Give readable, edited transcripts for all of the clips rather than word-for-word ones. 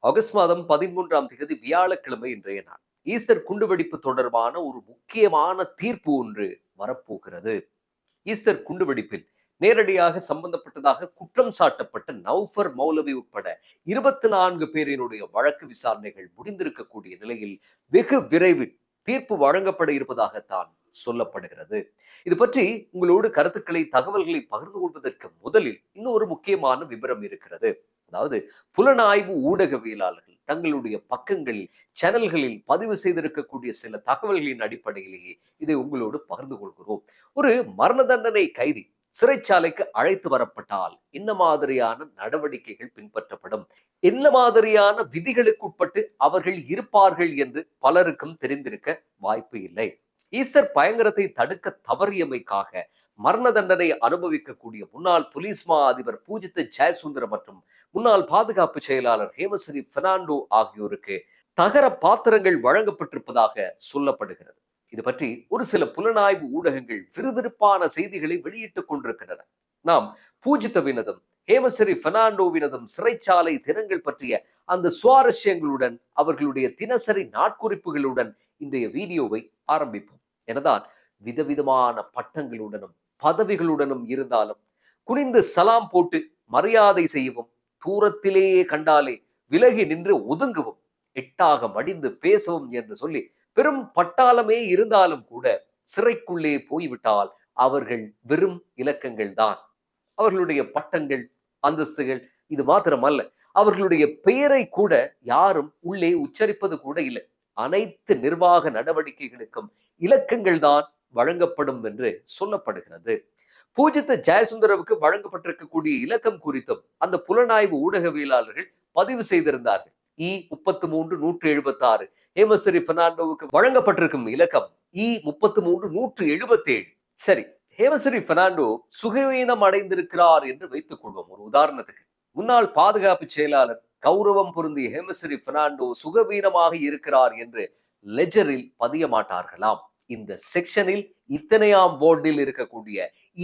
August மாதம் 13ஆம் தேதி வியாழக்கிழமை இன்றைய நாள். ஈஸ்டர் குண்டுவெடிப்பு தொடர்பான ஒரு முக்கியமான தீர்ப்பு ஒன்று வரப்போகிறது. ஈஸ்டர் குண்டுவெடிப்பில் நேரடியாக சம்பந்தப்பட்டதாக குற்றம் சாட்டப்பட்ட நௌஃபர் மௌலவி உட்பட 24 பேரினுடைய வழக்கு விசாரணைகள் முடிந்திருக்கக்கூடிய நிலையில் வெகு விரைவில் தீர்ப்பு வழங்கப்பட இருப்பதாகத்தான் சொல்லப்படுகிறது. இது பற்றி உங்களோடு கருத்துக்களை, தகவல்களை பகிர்ந்து கொள்வதற்கு முதலில் இன்னொரு முக்கியமான விவரம் இருக்கிறது. அதாவது புலனாய்வு ஊடகவியலாளர்கள் தங்களுடைய பக்கங்களில், சேனல்களில் பதிவு செய்திருக்கக்கூடிய சில தகவல்களின் அடிப்படையிலேயே இதை உங்களோடு பகிர்ந்து கொள்கிறோம். ஒரு மரண தண்டனை கைதி சிறைச்சாலைக்கு அழைத்து வரப்பட்டால் என்ன மாதிரியான நடவடிக்கைகள் பின்பற்றப்படும், என்ன மாதிரியான விதிகளுக்கு உட்பட்டு அவர்கள் இருப்பார்கள் என்று பலருக்கும் தெரிந்திருக்க வாய்ப்பு இல்லை. ஈஸ்டர் பயங்கரத்தை தடுக்க தவறியமைக்காக மரண தண்டனை அனுபவிக்கக்கூடிய முன்னாள் போலீஸ் மா அதிபர் பூஜித்த ஜெயசுந்தரம் மற்றும் முன்னாள் பாதுகாப்பு செயலாளர் ஹேமஸ்ரீ பெர்னாண்டோ ஆகியோருக்கு தகர பாத்திரங்கள் வழங்கப்பட்டிருப்பதாக சொல்லப்படுகிறது. இது பற்றி ஒரு சில புலனாய்வு ஊடகங்கள் விறுவிறுப்பான செய்திகளை வெளியிட்டுக் கொண்டிருக்கின்றன. நாம் பூஜித்தவினதும் ஹேமஸ்ரீ பெர்னாண்டோவினதும் சிறைச்சாலை தினங்கள் பற்றிய அந்த சுவாரஸ்யங்களுடன், அவர்களுடைய தினசரி நாட்குறிப்புகளுடன் இன்றைய வீடியோவை ஆரம்பிப்போம். எனதான் விதவிதமான பட்டங்களுடனும் பதவிகளுடனும் இருந்தாலும் குனிந்து சலாம் போட்டு மரியாதை செய்யவும், தூரத்திலேயே கண்டாலே விலகி நின்று ஒதுங்கவும், எட்டாக மடிந்து பேசவும் என்று சொல்லி பெரும் பட்டாளமே இருந்தாலும் கூட சிறைக்குள்ளே போய்விட்டால் அவர்கள் வெறும் இலக்கங்கள் தான். அவர்களுடைய பட்டங்கள், அந்தஸ்துகள் இது மாத்திரமல்ல, அவர்களுடைய பெயரை கூட யாரும் உள்ளே உச்சரிப்பது கூட இல்லை. அனைத்து நிர்வாக நடவடிக்கைகளுக்கும் இலக்கங்கள் தான் வழங்கப்படும் என்று சொல்லப்படுகிறது. பூஜித்த ஜெயசுந்தரவுக்கு வழங்கப்பட்டிருக்கக்கூடிய இலக்கம் குறித்தும் அந்த புலனாய்வு ஊடகவியலாளர்கள் பதிவு செய்திருந்தார்கள். E33-176. ஹேமஸ்ரீ பெர்னாண்டோவுக்கு வழங்கப்பட்டிருக்கும் இலக்கம் E33-177. சரி, ஹேமஸ்ரீ பெர்னாண்டோ சுகவீனம் அடைந்திருக்கிறார் என்று வைத்துக் கொள்வோம். ஒரு உதாரணத்துக்கு, முன்னாள் பாதுகாப்பு செயலாளர் கௌரவம் பொருந்திய ஹேமஸ்ரீ பெர்னாண்டோ சுகவீனமாக இருக்கிறார் என்று லெஜரில் பதிய மாட்டார்களாம். இந்த செக்ஷனில் இத்தனையாம் வார்டில் இருக்கக்கூடிய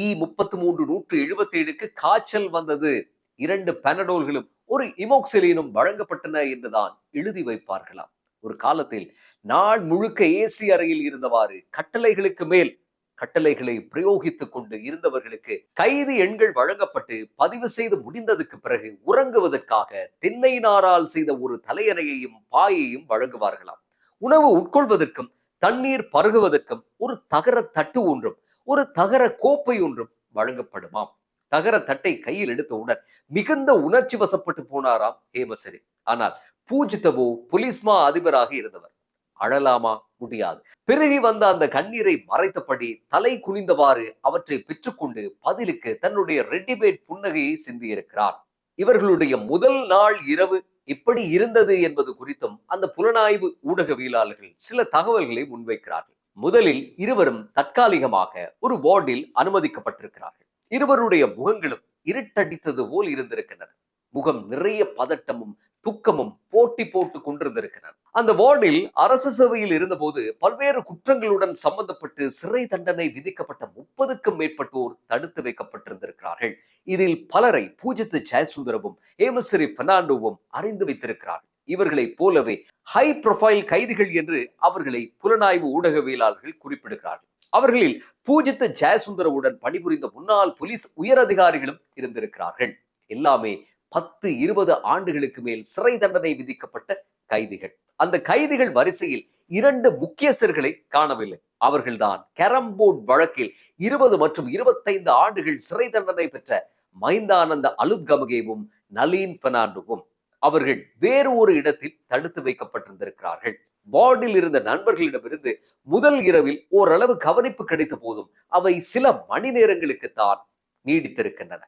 E33-177க்கு காய்ச்சல் வந்தது, 2 பெனடோல்களும் ஒரு இமோக்சிலினும் வழங்கப்பட்டன என்றுதான் எழுதி வைப்பார்களாம். ஒரு காலத்தில் நாள் முழுக்க ஏசி அறையில் இருந்தவாறு கட்டளைகளுக்கு மேல் கட்டளைகளை பிரயோகித்துக் கொண்டு இருந்தவர்களுக்கு கைது எண்கள் வழங்கப்பட்டு பதிவு செய்து முடிந்ததுக்கு பிறகு உறங்குவதற்காக தென்னை நாரால் செய்த ஒரு தலையணையையும் பாயையும் வழங்குவார்களாம். உணவு உட்கொள்வதற்கும் தண்ணீர் பருகுவதற்கும் ஒரு தகர தட்டு ஒன்றும் ஒரு தகர கோப்பை ஒன்றும் வழங்கப்படுமாம். தகர தட்டை கையில் எடுத்தவுடன் மிகுந்த உணர்ச்சி வசப்பட்டு போனாராம் ஹேமஸ்ரீ. ஆனால் பூஜித்தவோ போலீஸ்மா அதிபராக இருந்தவர். அழலாமா? முடியாது. பெருகி வந்த அந்த கண்ணீரை மறைத்தபடி தலை குனிந்தவாறு அவற்றை பெற்றுக்கொண்டு பதிலுக்கு தன்னுடைய ரெடிமேட் புன்னகையை சிந்தியிருக்கிறார். இவர்களுடைய முதல் நாள் இரவு எப்படி இருந்தது என்பது குறித்தும் அந்த புலனாய்வு ஊடகவியலாளர்கள் சில தகவல்களை முன்வைக்கிறார்கள். முதலில் இருவரும் தற்காலிகமாக ஒரு வார்டில் அனுமதிக்கப்பட்டிருக்கிறார்கள். இருவருடைய முகங்களும் இருட்டடித்தது போல் இருந்திருக்கின்றன. முகம் நிறைய பதட்டமும் துக்கமும் போட்டி போட்டு கொண்டிருந்திருக்கிறார். அந்த வார்டில் அரசு சேவையில் இருந்தபோது பல்வேறு குற்றங்களுடன் சம்பந்தப்பட்டு சிறை தண்டனை விதிக்கப்பட்ட 30க்கும் மேற்பட்டோர் தடுத்து வைக்கப்பட்டிருந்திருக்கிறார்கள். இதில் பலரை பூஜித்த ஜெயசுந்தரவும் ஹேமஸ்ரீ பெர்னாண்டோவும் அறிந்து வைத்திருக்கிறார்கள். இவர்களை போலவே ஹை ப்ரொஃபைல் கைதிகள் என்று அவர்களை புலனாய்வு ஊடகவியலாளர்கள் குறிப்பிடுகிறார்கள். அவர்களில் பூஜித்த ஜெயசுந்தரவுடன் பணிபுரிந்த முன்னாள் போலீஸ் உயர் அதிகாரிகளும் இருந்திருக்கிறார்கள். எல்லாமே 10-20 ஆண்டுகளுக்கு மேல் சிறை தண்டனை விதிக்கப்பட்ட கைதிகள். அந்த கைதிகள் வரிசையில் 2 முக்கியஸ்தர்களை காணவில்லை. அவர்கள்தான் கேரம் போர்டு வழக்கில் 20 மற்றும் 25 ஆண்டுகள் சிறை தண்டனை பெற்ற மைந்தானந்த அலுத்கமகேவும் நலீன் பெர்னாண்டோவும். அவர்கள் வேறு ஒரு இடத்தில் தடுத்து வைக்கப்பட்டிருந்திருக்கிறார்கள். வார்டில் இருந்த நண்பர்களிடமிருந்து முதல் இரவில் ஓரளவு கவனிப்பு கிடைத்த போதும் அவை சில மணி நேரங்களுக்குத்தான் நீடித்திருக்கின்றன.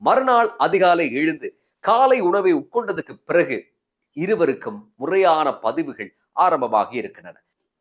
மறுநாள் அதிகாலை எழுந்து காலை உணவை உட்கொண்டதுக்கு பிறகு இருவருக்கும் முறையான பதிவுகள் ஆரம்பமாகி இருக்கின்றன.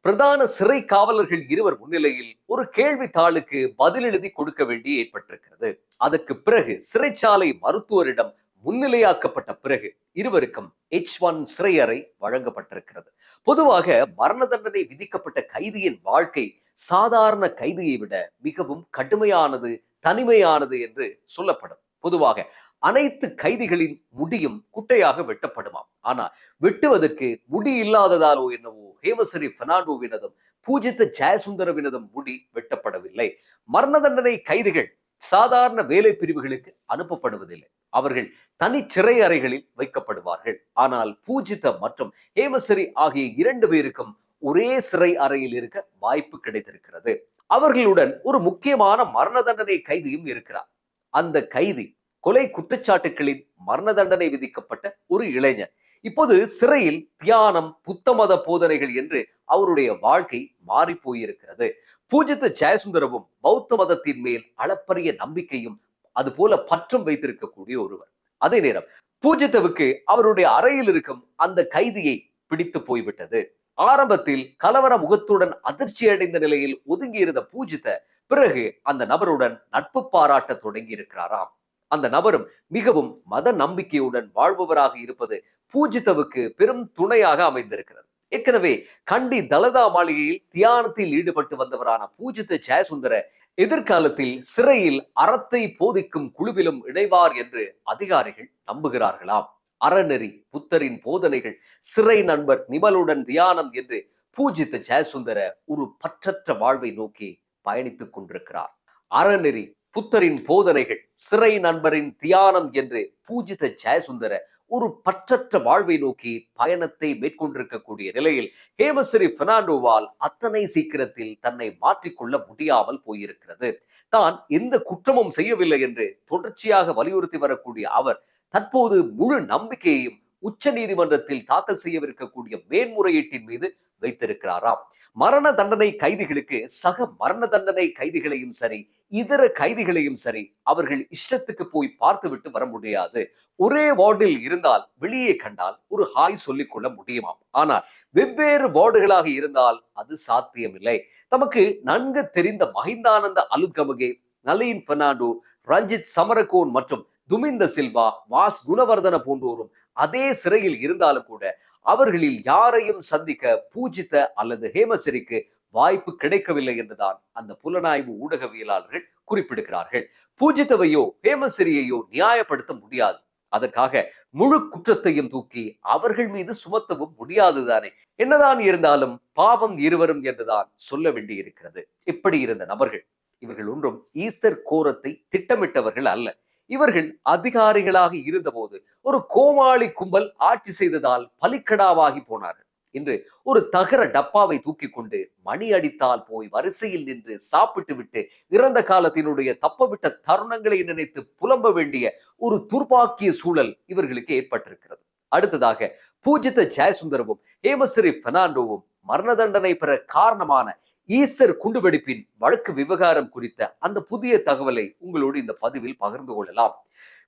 பிரதான சிறை காவலர்கள் இருவர் முன்னிலையில் ஒரு கேள்வித்தாளுக்கு பதில் எழுதி கொடுக்க வேண்டி ஏற்பட்டிருக்கிறது. அதற்கு பிறகு சிறைச்சாலை மருத்துவரிடம் முன்னிலையாக்கப்பட்ட பிறகு இருவருக்கும் H1 சிறை அறை வழங்கப்பட்டிருக்கிறது. பொதுவாக மரண தண்டனை விதிக்கப்பட்ட கைதியின் வாழ்க்கை சாதாரண கைதியை விட மிகவும் கடுமையானது, தனிமையானது என்று சொல்லப்படும். பொதுவாக அனைத்து கைதிகளின் முடியும் குட்டையாக வெட்டப்படுமாம். ஆனால் வெட்டுவதற்கு முடி இல்லாததாலோ என்னவோ ஹேமசிறி பெர்னாண்டோவினதும் பூஜித்த ஜெயசுந்தரவினதும் முடி வெட்டப்படவில்லை. மரண தண்டனை கைதிகள் சாதாரண வேலை பிரிவுகளுக்கு அனுப்பப்படுவதில்லை. அவர்கள் தனி சிறை அறைகளில் வைக்கப்படுவார்கள். ஆனால் பூஜித்த மற்றும் ஹேமசிறி ஆகிய 2 பேருக்கும் ஒரே சிறை அறையில் இருக்க வாய்ப்பு கிடைத்திருக்கிறது. அவர்களுடன் ஒரு முக்கியமான மரண தண்டனை கைதியும் இருக்கிறார். அந்த கைதி கொலை குற்றச்சாட்டுகளின் மரண தண்டனை விதிக்கப்பட்ட ஒரு இளைஞர். இப்போது சிறையில் தியானம், புத்த மத போதனைகள் என்று அவருடைய வாழ்க்கை மாறி போயிருக்கிறது. பூஜித்த ஜெயசுந்தரமும் பௌத்த மதத்தின் மேல் அளப்பரிய நம்பிக்கையும் அதுபோல பற்றும் வைத்திருக்கக்கூடிய ஒருவர். அதே நேரம் பூஜித்தவுக்கு அவருடைய அறையில் இருக்கும் அந்த கைதியை பிடித்து போய்விட்டது. ஆரம்பத்தில் கலவர முகத்துடன் அதிர்ச்சி அடைந்த நிலையில் ஒதுங்கியிருந்த பூஜித்த பிறகு அந்த நபருடன் நட்பு பாராட்ட தொடங்கி இருக்கிறாராம். அந்த நபரும் மிகவும் மத நம்பிக்கையுடன் வாழ்பவராக இருப்பது பூஜித்தவுக்கு பெரும் துணையாக அமைந்திருக்கிறது. ஏற்கனவே கண்டி தலதா மாளிகையில் தியானத்தில் ஈடுபட்டு வந்தவரான பூஜித்த ஜெயசுந்தர எதிர்காலத்தில் சிறையில் அறத்தை போதிக்கும் குழுவிலும் இணைவார் என்று அதிகாரிகள் நம்புகிறார்களாம். அறநெறி, புத்தரின் போதனைகள், சிறை நண்பர் நிமலுடன் தியானம் என்று பூஜித்த ஜெயசுந்தர ஒரு பற்றற்ற வாழ்வை நோக்கி பயணித்துக் கொண்டிருக்கிறார். அறநெறி, புத்தரின் போதனைகள், சிறை நண்பரின் தியானம் என்று பூஜித்த ஜெயசுந்தர ஒரு பற்றற்ற வாழ்வை நோக்கி பயணத்தை மேற்கொண்டிருக்கக்கூடிய நிலையில் ஹேமசிறி பெர்னாண்டோவால் அத்தனை சீக்கிரத்தில் தன்னை மாற்றிக்கொள்ள முடியாமல் போயிருக்கிறது. தான் எந்த குற்றமும் செய்யவில்லை என்று தொடர்ச்சியாக வலியுறுத்தி வரக்கூடிய அவர் தற்போது முழு நம்பிக்கையையும் உச்ச நீதிமன்றத்தில் தாக்கல் செய்யவிருக்கக்கூடிய மேன்முறையீட்டின் மீது வைத்திருக்கிறாராம். மரண தண்டனை கைதிகளுக்கு சக மரண தண்டனை கைதிகளையும் சரி, இதர கைதிகளையும் சரி, அவர்கள் இஷ்டத்துக்கு போய் பார்த்துவிட்டு வர முடியாது. ஒரே வார்டில் இருந்தால் வெளியே கண்டால் ஒரு ஹாய் சொல்லிக் கொள்ள முடியுமாம். ஆனால் வெவ்வேறு வார்டுகளாக இருந்தால் அது சாத்தியமில்லை. நமக்கு நன்கு தெரிந்த மஹிந்தானந்த அலுத்கமகே, நளின் பெர்னாண்டோ, ரஞ்சித் சமரகோன் மற்றும் துமிந்த சில்வா, வாஸ் குணவர்தன போன்றோரும் அதே சிறையில் இருந்தாலும் கூட அவர்களில் யாரையும் சந்திக்க பூஜித்த அல்லது ஹேமசிறிக்கு வாய்ப்பு கிடைக்கவில்லை என்றுதான் அந்த புலனாய்வு ஊடகவியலாளர்கள் குறிப்பிடுகிறார்கள். பூஜித்தவையோ ஹேமசிறியையோ நியாயப்படுத்த முடியாது. அதற்காக முழு குற்றத்தையும் தூக்கி அவர்கள் மீது சுமத்தவும் முடியாதுதானே. என்னதான் இருந்தாலும் பாவம் இருவரும் என்றுதான் சொல்ல வேண்டியிருக்கிறது. இப்படி இருந்த நபர்கள் இவர்கள் ஒன்றும் ஈஸ்டர் கோரத்தை திட்டமிட்டவர்கள் அல்ல. இவர்கள் அதிகாரிகளாக இருந்தபோது ஒரு கோமாளி கும்பல் ஆட்சி செய்ததால் பலிக்கடாவாகி போனார்கள். இன்று ஒரு தகர டப்பாவை தூக்கி கொண்டு மணி அடித்தால் போய் வரிசையில் நின்று சாப்பிட்டு விட்டு இறந்த காலத்தினுடைய தப்பவிட்ட தருணங்களை நினைத்து புலம்ப வேண்டிய ஒரு துர்பாக்கிய சூழல் இவர்களுக்கு ஏற்பட்டிருக்கிறது. அடுத்ததாக பூஜித்த ஜெயசுந்தரமும் ஹேமசிறி பெர்னாண்டோவும் மரண தண்டனை பெற காரணமான ஈஸ்டர் குண்டுவெடிப்பின் வழக்கு விவகாரம் குறித்த அந்த புதிய தகவலை உங்களோடு இந்த பதிவில் பகிர்ந்து கொள்ளலாம்.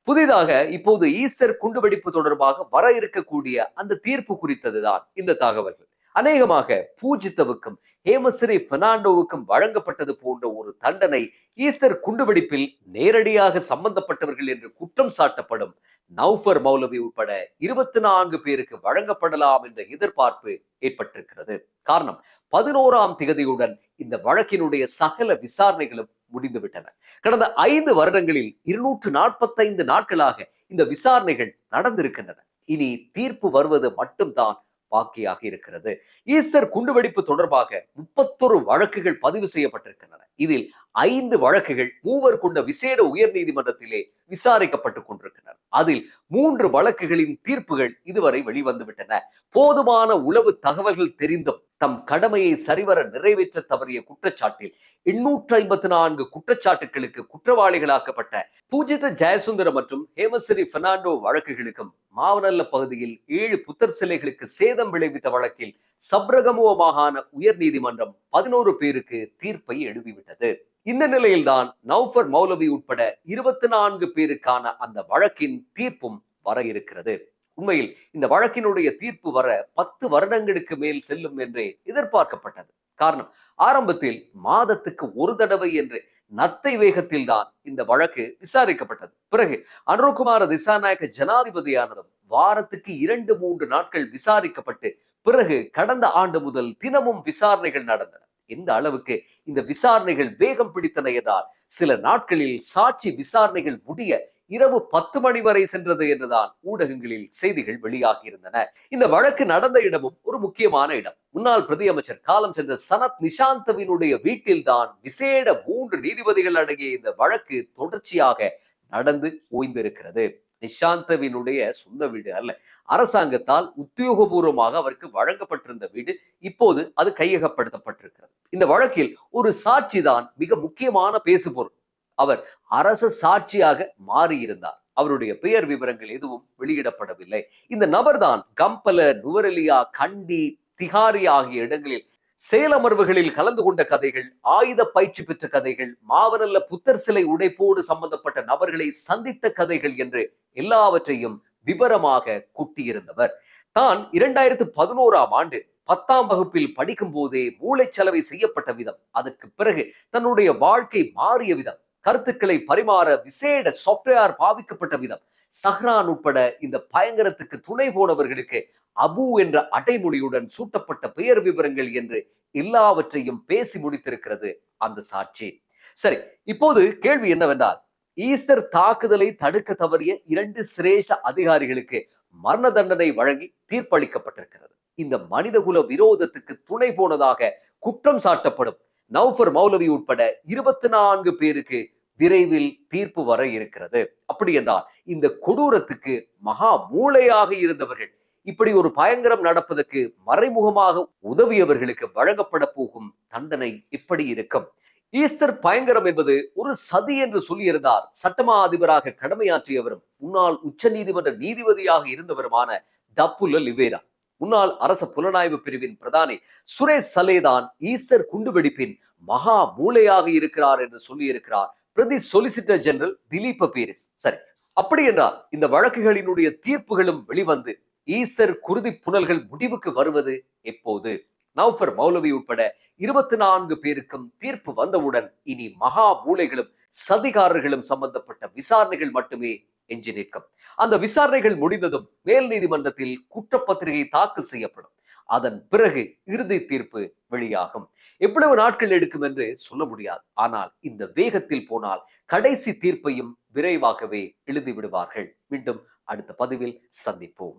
புதிதாக இப்போது ஈஸ்டர் குண்டுவெடிப்பு தொடர்பாக வர இருக்கக்கூடிய அந்த தீர்ப்பு குறித்ததுதான் இந்த தகவல்கள். அநேகமாக பூஜித்தவுக்கும் ஹேமசிறி பெர்னாண்டோவுக்கும் வழங்கப்பட்டது போன்ற ஒரு தண்டனை ஈஸ்டர் குண்டுவெடிப்பில் நேரடியாக சம்பந்தப்பட்டவர்கள் என்று குற்றம் சாட்டப்படும் நௌஃபர் மௌலவி உட்பட 24 பேருக்கு வழங்கப்படலாம் என்ற எதிர்பார்ப்பு ஏற்பட்டிருக்கிறது. காரணம், 11ஆம் திகதியுடன் இந்த வழக்கினுடைய சகல விசாரணைகளும் முடிந்துவிட்டன. கடந்த 5 வருடங்களில் 245 நாட்களாக இந்த விசாரணைகள் நடந்திருக்கின்றன. இனி தீர்ப்பு வருவது மட்டும்தான் பாக்கியாக இருக்கிறது. ஈஸ்டர் குண்டுவெடிப்பு தொடர்பாக 31 வழக்குகள் பதிவு செய்யப்பட்டிருக்கின்றன. இதில் 5 வழக்குகள் 3 கொண்ட விசேட உயர் நீதிமன்றத்திலே விசாரிக்கப்பட்டுக் கொண்டிருக்கின்றன. அதில் 3 வழக்குகளின் தீர்ப்புகள் இதுவரை வெளிவந்துவிட்டன. போதுமான உளவு தகவல்கள் தெரிந்தும் தம் கடமையை சரிவர நிறைவேற்ற தவறிய குற்றச்சாட்டில் 854 குற்றச்சாட்டுகளுக்கு குற்றவாளிகளாக்கப்பட்ட பூஜித ஜெயசுந்தர மற்றும் ஹேமசிறி பெர்னாண்டோ வழக்குகளுக்கும் மாவனல்ல பகுதியில் 7 புத்தர் சிலைகளுக்கு சேதம் விளைவித்த வழக்கில் சப்ரகமுவ மாகாண உயர் நீதிமன்றம் 11 பேருக்கு தீர்ப்பை எழுதிவிட்டது. இந்த நிலையில்தான் நௌஃபர் மௌலவி உட்பட 24 பேருக்கான அந்த வழக்கின் தீர்ப்பும் வர இருக்கிறது. உண்மையில் இந்த வழக்கினுடைய தீர்ப்பு வர 10 வருடங்களுக்கு மேல் செல்லும் என்றே எதிர்பார்க்கப்பட்டது. காரணம், ஆரம்பத்தில் மாதத்துக்கு ஒரு தடவை என்று நத்தை வேகத்தில் தான் இந்த வழக்கு விசாரிக்கப்பட்டது. பிறகு அனுரகுமார திசாநாயக்க ஜனாதிபதியானதும் வாரத்துக்கு 2-3 நாட்கள் விசாரிக்கப்பட்டு பிறகு கடந்த ஆண்டு முதல் தினமும் விசாரணைகள் நடந்தன. எந்த அளவுக்கு இந்த விசாரணைகள் வேகம் பிடித்தன என்றால் சில நாட்களில் சாட்சி விசாரணைகள் முடிய இரவு 10 மணி வரை சென்றது என்றுதான் ஊடகங்களில் செய்திகள் வெளியாகி இருந்தன. இந்த வழக்கு நடந்த இடமும் ஒரு முக்கியமான இடம். முன்னாள் பிரதி அமைச்சர் காலம் சென்ற சனத் நிஷாந்தவினுடைய வீட்டில்தான் விசேட 3 நீதிபதிகள் அடங்கிய இந்த வழக்கு தொடர்ச்சியாக நடந்து ஓய்ந்திருக்கிறது. நிஷாந்தவினுடைய சொந்த வீடு அல்ல, அரசாங்கத்தால் உத்தியோகபூர்வமாக அவருக்கு வழங்கப்பட்டிருந்த வீடு. இப்போது அது கையகப்படுத்தப்பட்டிருக்கிறது. இந்த வழக்கில் ஒரு சாட்சி தான் மிக முக்கியமான பேசுபொருள். அவர் அரச சாட்சியாக மாறியிருந்தார். அவருடைய பெயர் விவரங்கள் எதுவும் வெளியிடப்படவில்லை. இந்த நபர்தான் கம்பல, நுவரெலியா, கண்டி, திகாரி ஆகிய இடங்களில் செயலமர்வுகளில் கலந்து கொண்ட கதைகள், ஆயுத பயிற்சி பெற்ற கதைகள், மாவனல்ல புத்தர் சிலை உடைப்போடு சம்பந்தப்பட்ட நபர்களை சந்தித்த கதைகள் என்று எல்லாவற்றையும் விவரமாக கூட்டியிருந்தவர். தான் 2011ஆம் ஆண்டு 10ஆம் வகுப்பில் படிக்கும் போதே மூளைச்சலவை செய்யப்பட்ட விதம், அதற்கு பிறகு தன்னுடைய வாழ்க்கை மாறிய விதம், கருத்துக்களை பரிமாற விசேட சாப்ட்வேர் பாவிக்கப்பட்ட விதம், சஹ்ரான் உட்பட இந்த பயங்கரத்துக்கு துணை போனவர்களுக்கு அபு என்ற அடைமொழியுடன் சூட்டப்பட்ட பெயர் விவரங்கள் என்று எல்லாவற்றையும் பேசி முடித்திருக்கிறது அந்த சாட்சி. சரி, இப்போது கேள்வி என்னவென்றால், ஈஸ்டர் தாக்குதலை தடுக்க தவறிய 2 சிரேஷ்ட அதிகாரிகளுக்கு மரண தண்டனை வழங்கி தீர்ப்பளிக்கப்பட்டிருக்கிறது. இந்த மனிதகுல விரோதத்துக்கு துணை போனதாக குற்றம் சாட்டப்படும் நௌஃபர் மௌலவி உட்பட 24 பேருக்கு விரைவில் தீர்ப்பு வர இருக்கிறது. அப்படி என்றால் இந்த கொடூரத்துக்கு மகா மூளையாக இருந்தவர்கள், இப்படி ஒரு பயங்கரம் நடப்பதற்கு மறைமுகமாக உதவியவர்களுக்கு வழங்கப்பட போகும் தண்டனை இப்படி இருக்கும். ஈஸ்டர் பயங்கரம் என்பது ஒரு சதி என்று சொல்லியிருந்தார் சட்டமா அதிபராக கடமையாற்றியவரும் முன்னாள் உச்ச நீதிமன்ற நீதிபதியாக இருந்தவருமான தப்புல லிவேரா. முன்னாள் அரச புலனாய்வு பிரிவின் பிரதானி சுரேஷ் சலேதான் ஈஸ்டர் குண்டுவெடிப்பின் மகா மூளையாக இருக்கிறார் என்று சொல்லியிருக்கிறார் பிரதி சொலிசிட்டர் ஜெனரல் திலீப பீரிஸ். சரி, அப்படி என்றால் இந்த வழக்குகளினுடைய தீர்ப்புகளும் வெளிவந்து ஈஸ்டர் குருதி புனல்கள் முடிவுக்கு வருவது எப்போது? நௌஃபர் மௌலவி உட்பட 24 பேருக்கும் தீர்ப்பு வந்தவுடன் இனி மகா மூளைகளும் சதிகாரர்களும் சம்பந்தப்பட்ட விசாரணைகள் மட்டுமே எஞ்சி நிற்கும். அந்த விசாரணைகள் முடிந்ததும் மேல் நீதிமன்றத்தில் குற்றப்பத்திரிகை தாக்கல் செய்யப்படும். அதன் பிறகு இறுதி தீர்ப்பு வெளியாகும். எவ்வளவு நாட்கள் எடுக்கும் என்று சொல்ல முடியாது. ஆனால் இந்த வேகத்தில் போனால் கடைசி தீர்ப்பையும் விரைவாகவே எழுதி விடுவார்கள். மீண்டும் அடுத்த பதிவில் சந்திப்போம்.